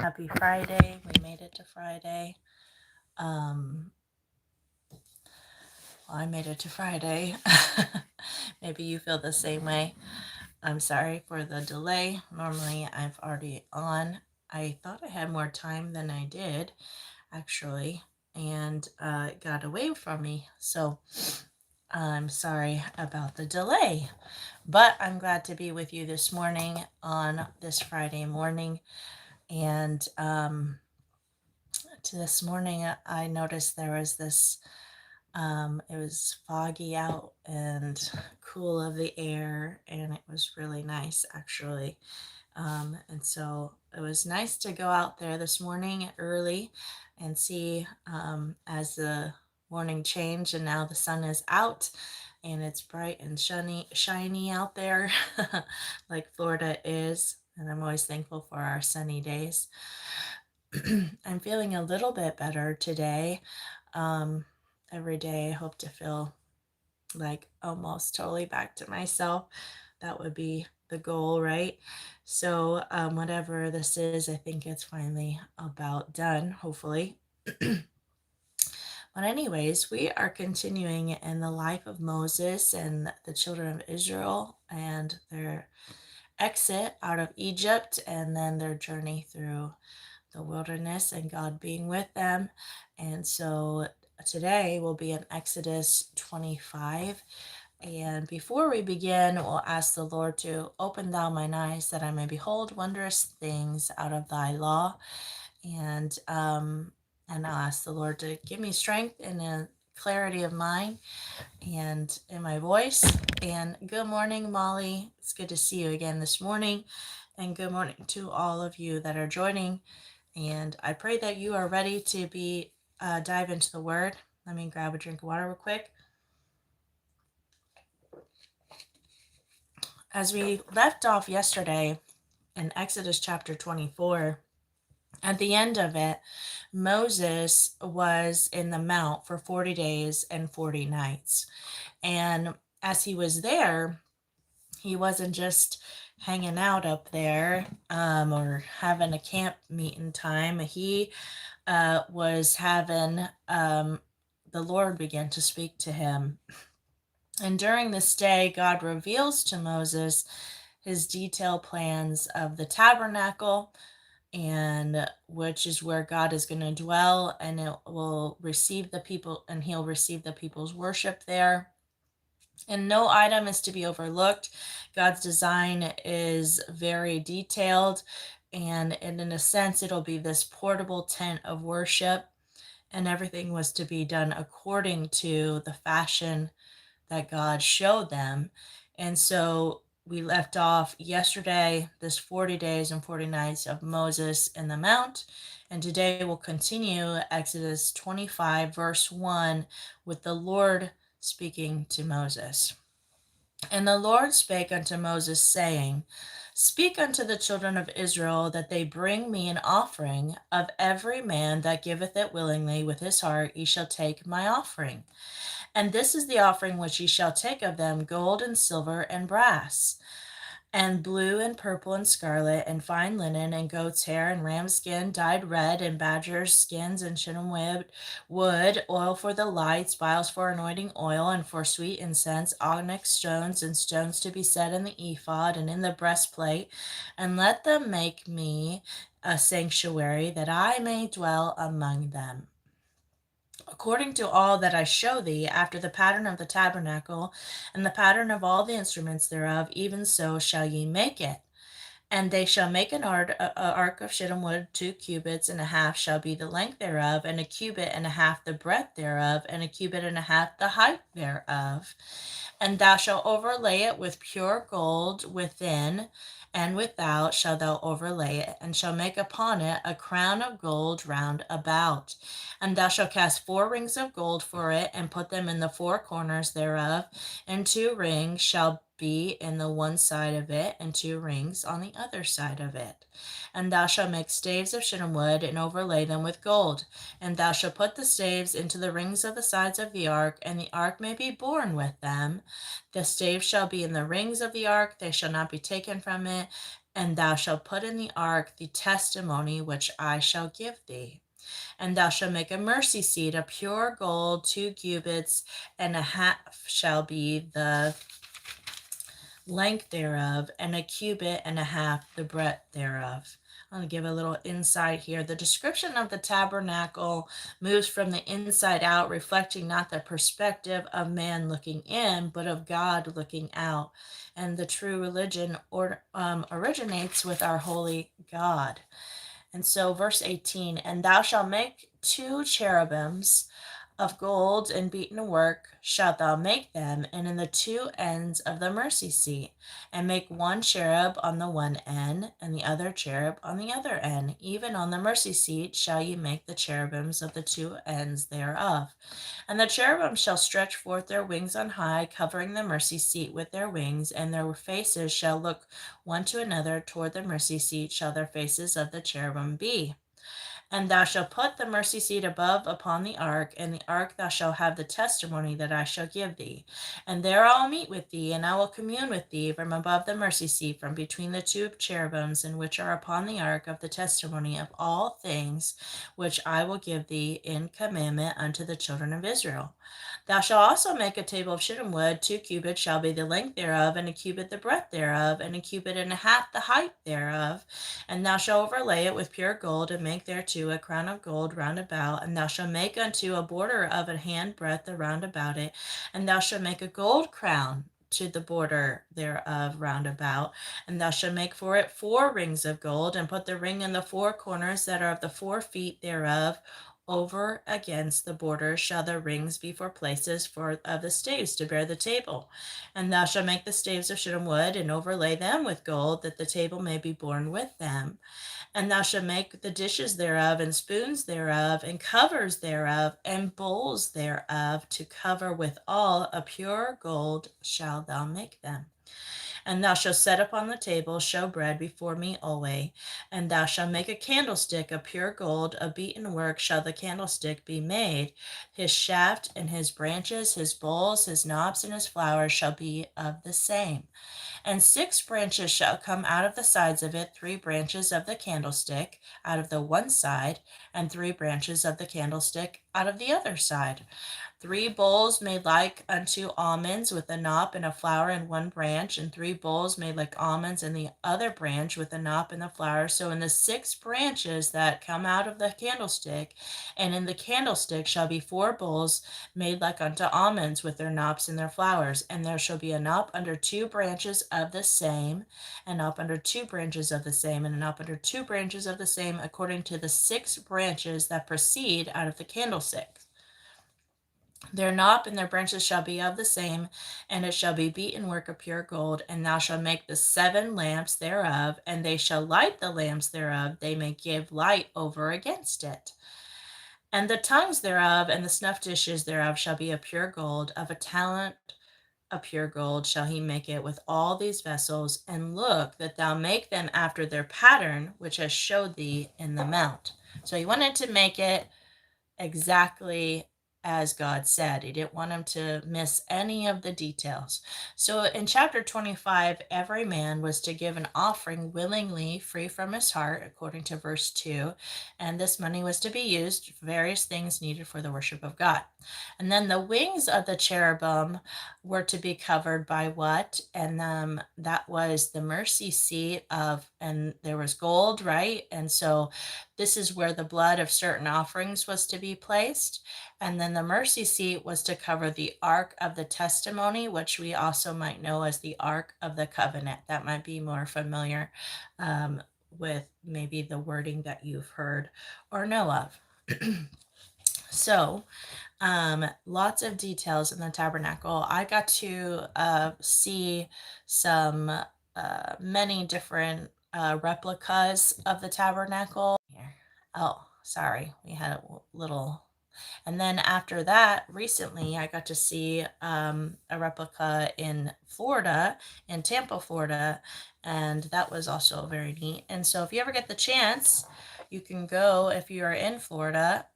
Happy Friday. We made it to Friday. Um, well, I made it to Friday. Maybe you feel the same way. I'm sorry for the delay. Normally, I've already on. I thought I had more time than I did, actually, and it got away from me. So I'm sorry about the delay, but I'm glad to be with you this morning on this Friday morning. And this morning, I noticed there was this. It was foggy out and cool of the air, and it was really nice actually. And so it was nice to go out there this morning early and see as the morning changed, and now the sun is out and it's bright and shiny out there, like Florida is. And I'm always thankful for our sunny days. I'm feeling a little bit better today. Um, every day I hope to feel like almost totally back to myself. That would be the goal, right? So, whatever this is, I think it's finally about done, hopefully. But, anyways, we are continuing in the life of Moses and the children of Israel and their exit out of Egypt and then their journey through the wilderness and God being with them. And so today will be in Exodus 25. And before we begin, we'll ask the Lord to open thou mine eyes that I may behold wondrous things out of thy law. And I'll ask the Lord to give me strength and a clarity of mind and in my voice. And good morning, Molly. It's good to see you again this morning. And good morning to all of you that are joining. And I pray that you are ready to dive into the Word. Let me grab a drink of water real quick. As we left off yesterday in Exodus chapter 24, at the end of it, Moses was in the mount for 40 days and 40 nights. And as he was there, he wasn't just hanging out up there or having a camp meeting time. He was having the Lord began to speak to him. And during this day, God reveals to Moses his detailed plans of the tabernacle, and which is where God is going to dwell, and it will receive the people, and he'll receive the people's worship there. And no item is to be overlooked. God's design is very detailed, and in a sense, it'll be this portable tent of worship, and everything was to be done according to the fashion that God showed them. And so we left off yesterday, this 40 days and 40 nights of Moses in the Mount. And today we'll continue Exodus 25, verse 1, with the Lord speaking to Moses. And the Lord spake unto Moses, saying, Speak unto the children of Israel that they bring me an offering. Of every man that giveth it willingly with his heart, ye shall take my offering. And this is the offering which ye shall take of them: gold and silver and brass, and blue and purple and scarlet, and fine linen, and goat's hair, and ram's skin dyed red, and badger's skins, and shittim wood, oil for the lights, vials for anointing oil, and for sweet incense, onyx stones, and stones to be set in the ephod and in the breastplate. And let them make me a sanctuary, that I may dwell among them, according to all that I show thee, after the pattern of the tabernacle, and the pattern of all the instruments thereof, even so shall ye make it. And they shall make an ark of shittim wood. 2 cubits and a half shall be the length thereof, and a cubit and a half the breadth thereof, and a cubit and a half the height thereof. And thou shalt overlay it with pure gold within, and without shalt thou overlay it, and shall make upon it a crown of gold round about. And thou shalt cast 4 rings of gold for it, and put them in the 4 corners thereof, and 2 rings shall be in the one side of it, and 2 rings on the other side of it. And thou shalt make staves of shittim wood, and overlay them with gold. And thou shalt put the staves into the rings of the sides of the ark, and the ark may be borne with them. The staves shall be in the rings of the ark, they shall not be taken from it, And thou shalt put in the ark the testimony which I shall give thee. And thou shalt make a mercy seat of pure gold, 2 cubits and a half shall be the length thereof, and a cubit and a half the breadth thereof. I'm going to give a little insight here. The description of the tabernacle moves from the inside out, reflecting not the perspective of man looking in, but of God looking out. And the true religion originates with our holy God. And so, verse 18, and thou shalt make 2 cherubims of gold and beaten work shalt thou make them, and in the 2 ends of the mercy seat, and make 1 cherub on the one end, and the other cherub on the other end. Even on the mercy seat shall ye make the cherubims of the 2 ends thereof. And the cherubim shall stretch forth their wings on high, covering the mercy seat with their wings, and their faces shall look one to another. Toward the mercy seat shall their faces of the cherubim be. And thou shalt put the mercy seat above upon the ark, and the ark thou shalt have the testimony that I shall give thee. And there I will meet with thee, and I will commune with thee from above the mercy seat, from between the 2 cherubims, in which are upon the ark of the testimony of all things which I will give thee in commandment unto the children of Israel. Thou shalt also make a table of shittim wood. 2 cubits shall be the length thereof, and a cubit the breadth thereof, and a cubit and a half the height thereof. And thou shalt overlay it with pure gold, and make thereto a crown of gold round about. And thou shalt make unto a border of a hand breadth around about it. And thou shalt make a gold crown to the border thereof round about. And thou shalt make for it 4 rings of gold, and put the ring in the 4 corners that are of the 4 feet thereof. Over against the border shall the rings be for places of the staves to bear the table. And thou shalt make the staves of shittim wood, and overlay them with gold, that the table may be borne with them. And thou shalt make the dishes thereof, and spoons thereof, and covers thereof, and bowls thereof, to cover with all of pure gold shalt thou make them. And thou shalt set upon the table showbread before me alway. And thou shalt make a candlestick of pure gold, of beaten work shall the candlestick be made. His shaft and his branches, his bowls, his knobs, and his flowers shall be of the same. And 6 branches shall come out of the sides of it, 3 branches of the candlestick out of the one side, and 3 branches of the candlestick out of the other side. 3 bowls made like unto almonds, with a knop and a flower in one branch, and 3 bowls made like almonds in the other branch, with a knop and the flower. So in the 6 branches that come out of the candlestick, and in the candlestick shall be 4 bowls made like unto almonds, with their knops and their flowers. And there shall be a knop under 2 branches of the same, and knop under 2 branches of the same, and a knop under 2 branches of the same, according to the 6 branches that proceed out of the candlestick. Their knop and their branches shall be of the same, and it shall be beaten work of pure gold. And thou shalt make the 7 lamps thereof, and they shall light the lamps thereof, they may give light over against it. And the tongues thereof and the snuff dishes thereof shall be of pure gold. Of a talent of pure gold shall he make it with all these vessels. And look that thou make them after their pattern, which I showed thee in the mount. So he wanted to make it exactly as God said. He didn't want him to miss any of the details. So in chapter 25, every man was to give an offering willingly, free from his heart, according to verse 2. And this money was to be used for various things needed for the worship of God. And then the wings of the cherubim were to be covered by what? And that was the mercy seat and there was gold, right? And so this is where the blood of certain offerings was to be placed. And then the mercy seat was to cover the ark of the testimony, which we also might know as the ark of the covenant. That might be more familiar with maybe the wording that you've heard or know of. So, lots of details in the tabernacle. I got to see some many different replicas of the tabernacle. Here. Oh, sorry, we had a little. And then after that, recently, I got to see a replica in Florida, in Tampa, Florida, and that was also very neat. And so if you ever get the chance, you can go, if you are in Florida,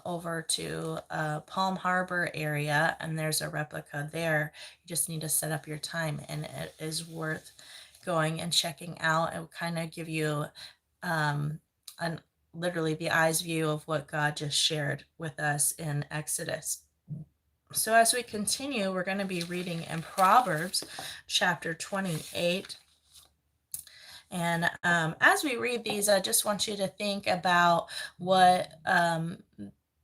over to Palm Harbor area, and there's a replica there. You just need to set up your time, and it is worth going and checking out. It will kind of give you um, an literally the eyes view of what God just shared with us in Exodus. So as we continue, we're going to be reading in Proverbs chapter 28. And as we read these, I just want you to think about what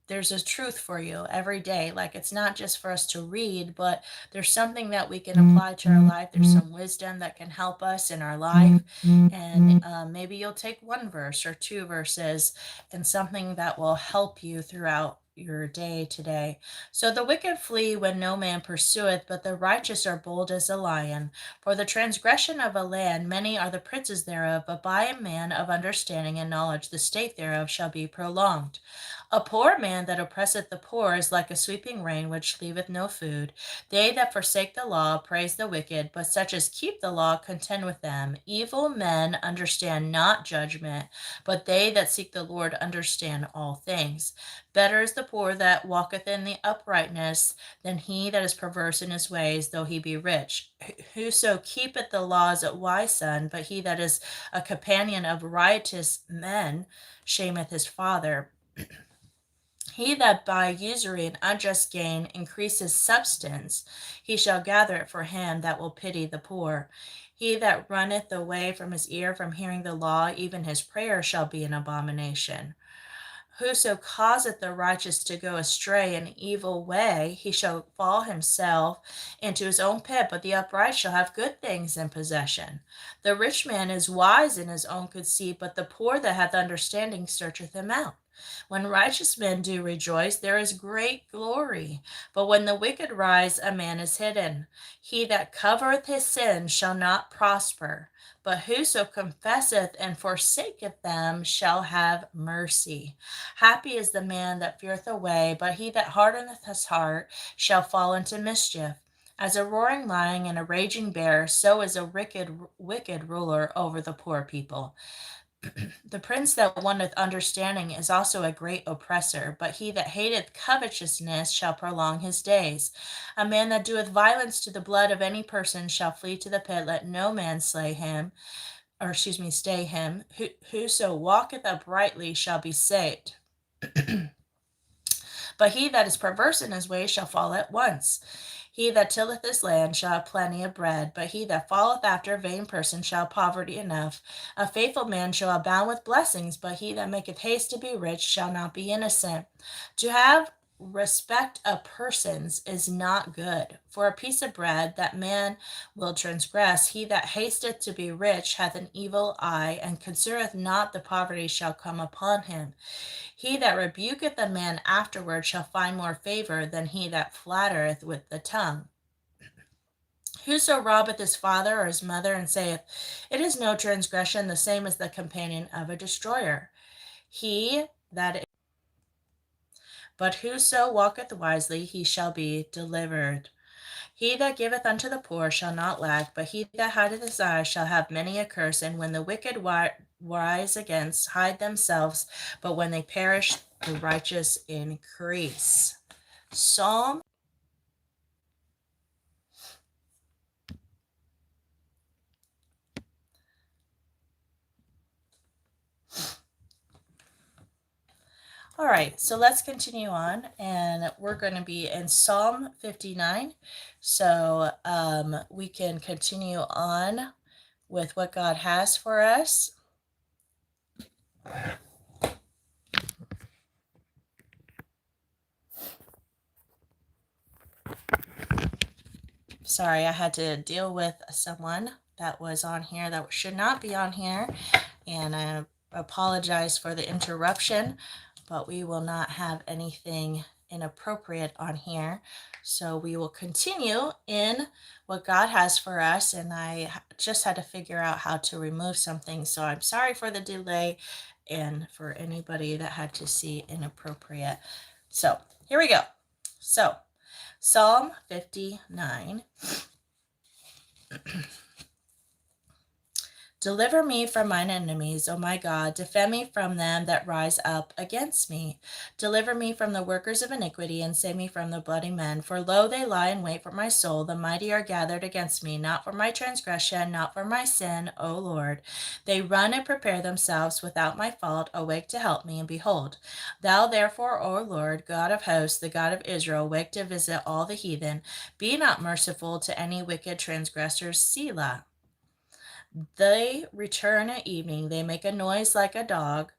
there's a truth for you every day. Like, it's not just for us to read, but there's something that we can apply to our life. There's some wisdom that can help us in our life. And maybe you'll take one verse or two verses and something that will help you throughout your day today. So the wicked flee when no man pursueth, but the righteous are bold as a lion. For the transgression of a land, many are the princes thereof, but by a man of understanding and knowledge the state thereof shall be prolonged. A poor man that oppresseth the poor is like a sweeping rain which leaveth no food. They that forsake the law praise the wicked, but such as keep the law contend with them. Evil men understand not judgment, but they that seek the Lord understand all things. Better is the poor that walketh in the uprightness than he that is perverse in his ways, though he be rich. Whoso keepeth the law is a wise son, but he that is a companion of riotous men shameth his father. He that by usury and unjust gain increases substance, he shall gather it for him that will pity the poor. He that runneth away from his ear from hearing the law, even his prayer shall be an abomination. Whoso causeth the righteous to go astray in an evil way, he shall fall himself into his own pit, but the upright shall have good things in possession. The rich man is wise in his own conceit, but the poor that hath understanding searcheth him out. When righteous men do rejoice, there is great glory. But when the wicked rise, a man is hidden. He that covereth his sins shall not prosper, but whoso confesseth and forsaketh them shall have mercy. Happy is the man that feareth away, but he that hardeneth his heart shall fall into mischief. As a roaring lion and a raging bear, so is a wicked ruler over the poor people. The prince that wanteth understanding is also a great oppressor, but he that hateth covetousness shall prolong his days. A man that doeth violence to the blood of any person shall flee to the pit. Let no man stay him. Whoso walketh uprightly shall be saved. But he that is perverse in his ways shall fall at once. He that tilleth his land shall have plenty of bread, but he that falleth after a vain person shall have poverty enough. A faithful man shall abound with blessings, but he that maketh haste to be rich shall not be innocent. To have respect of persons is not good. For a piece of bread that man will transgress, he that hasteth to be rich hath an evil eye, and considereth not the poverty shall come upon him. He that rebuketh a man afterward shall find more favor than he that flattereth with the tongue. Whoso robbeth his father or his mother and saith, It is no transgression, the same as the companion of a destroyer. But whoso walketh wisely, he shall be delivered. He that giveth unto the poor shall not lack, but he that hideth his eyes shall have many a curse. And when the wicked rise against, hide themselves, but when they perish, the righteous increase. Psalm All right, so let's continue on, and we're going to be in Psalm 59. So we can continue on with what God has for us. Sorry, I had to deal with someone that was on here that should not be on here, and I apologize for the interruption, but we will not have anything inappropriate on here. So we will continue in what God has for us, and I just had to figure out how to remove something, so I'm sorry for the delay and for anybody that had to see inappropriate. So here we go. So Psalm 59. Deliver me from mine enemies, O my God. Defend me from them that rise up against me. Deliver me from the workers of iniquity, and save me from the bloody men. For lo, they lie in wait for my soul. The mighty are gathered against me, not for my transgression, not for my sin, O Lord. They run and prepare themselves without my fault, awake to help me. And behold, thou therefore, O Lord, God of hosts, the God of Israel, awake to visit all the heathen. Be not merciful to any wicked transgressors. Selah. They return at evening. They make a noise like a dog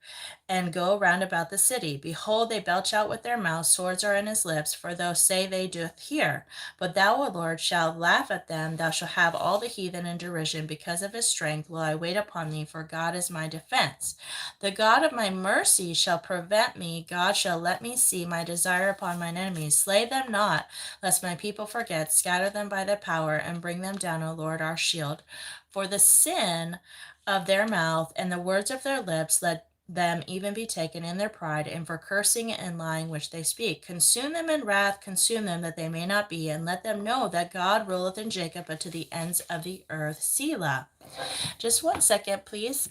and go round about the city. Behold, they belch out with their mouths, swords are in his lips, for those say they doth hear. But thou, O Lord, shalt laugh at them. Thou shalt have all the heathen in derision. Because of his strength will I wait upon thee, for God is my defense. The God of my mercy shall prevent me. God shall let me see my desire upon mine enemies. Slay them not, lest my people forget. Scatter them by thy power, and bring them down, O Lord, our shield. For the sin of their mouth and the words of their lips, let them even be taken in their pride, and for cursing and lying which they speak. Consume them in wrath, consume them that they may not be, and let them know that God ruleth in Jacob, but to the ends of the earth. Selah. Just 1 second, please.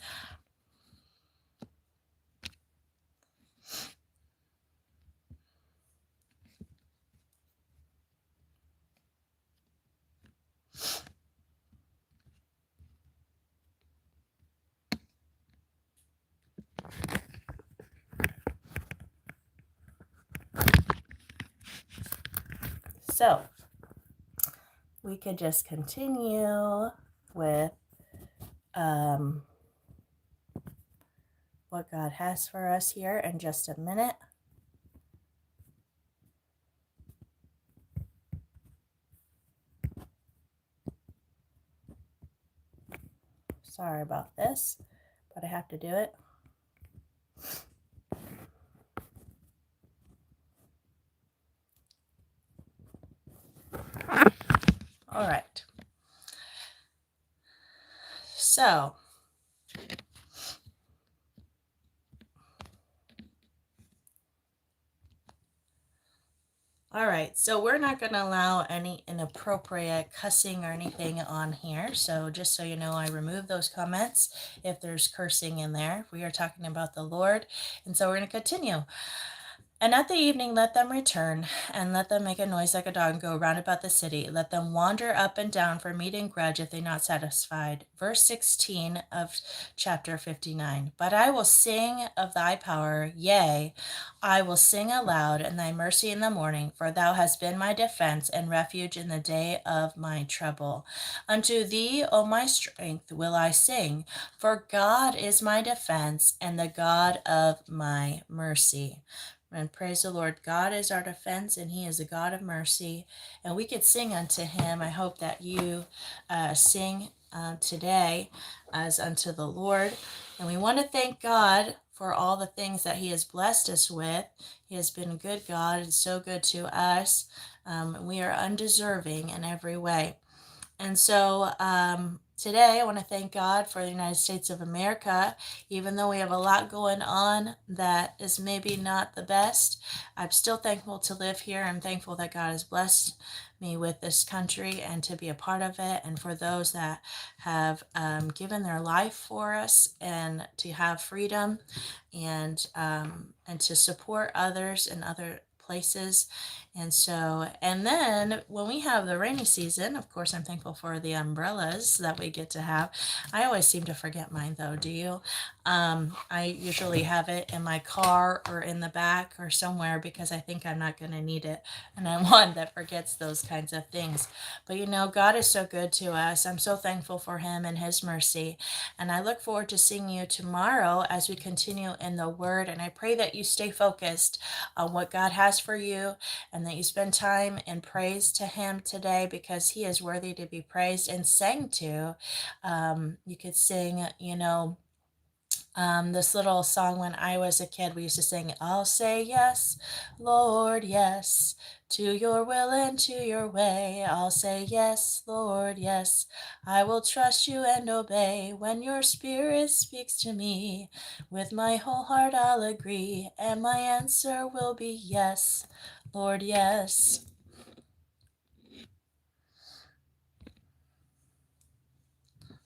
So, we could just continue with what God has for us here in just a minute. Sorry about this, but I have to do it. All right. So, all right, so we're not going to allow any inappropriate cussing or anything on here. So just so you know, I remove those comments if there's cursing in there. We are talking about the Lord. And so we're going to continue. And at the evening let them return, and let them make a noise like a dog and go round about the city. Let them wander up and down for meat and grudge if they not satisfied. Verse 16 of chapter 59. But I will sing of thy power, yea, I will sing aloud in thy mercy in the morning, for thou hast been my defense and refuge in the day of my trouble. Unto thee, O my strength, will I sing, for God is my defense and the God of my mercy. And praise the Lord. God is our defense, and he is a God of mercy, and we could sing unto him. I hope that you sing today as unto the Lord. And we want to thank God for all the things that he has blessed us with. He has been a good God and so good to us. We are undeserving in every way. And so today I want to thank God for the United States of America. Even though we have a lot going on that is maybe not the best, I'm still thankful to live here. I'm thankful that God has blessed me with this country and to be a part of it, and for those that have given their life for us, and to have freedom and to support others in other places. And so, and then when we have the rainy season, of course, I'm thankful for the umbrellas that we get to have. I always seem to forget mine though. Do you? I usually have it in my car or in the back or somewhere because I think I'm not going to need it. And I'm one that forgets those kinds of things. But you know, God is so good to us. I'm so thankful for him and his mercy. And I look forward to seeing you tomorrow as we continue in the word. And I pray that you stay focused on what God has for you, and that you spend time in praise to him today, because he is worthy to be praised and sang to. You could sing, this little song when I was a kid. We used to sing, I'll say yes, Lord, yes, to your will and to your way. I'll say yes, Lord, yes. I will trust you and obey. When your spirit speaks to me, with my whole heart I'll agree, and my answer will be yes, Lord, yes.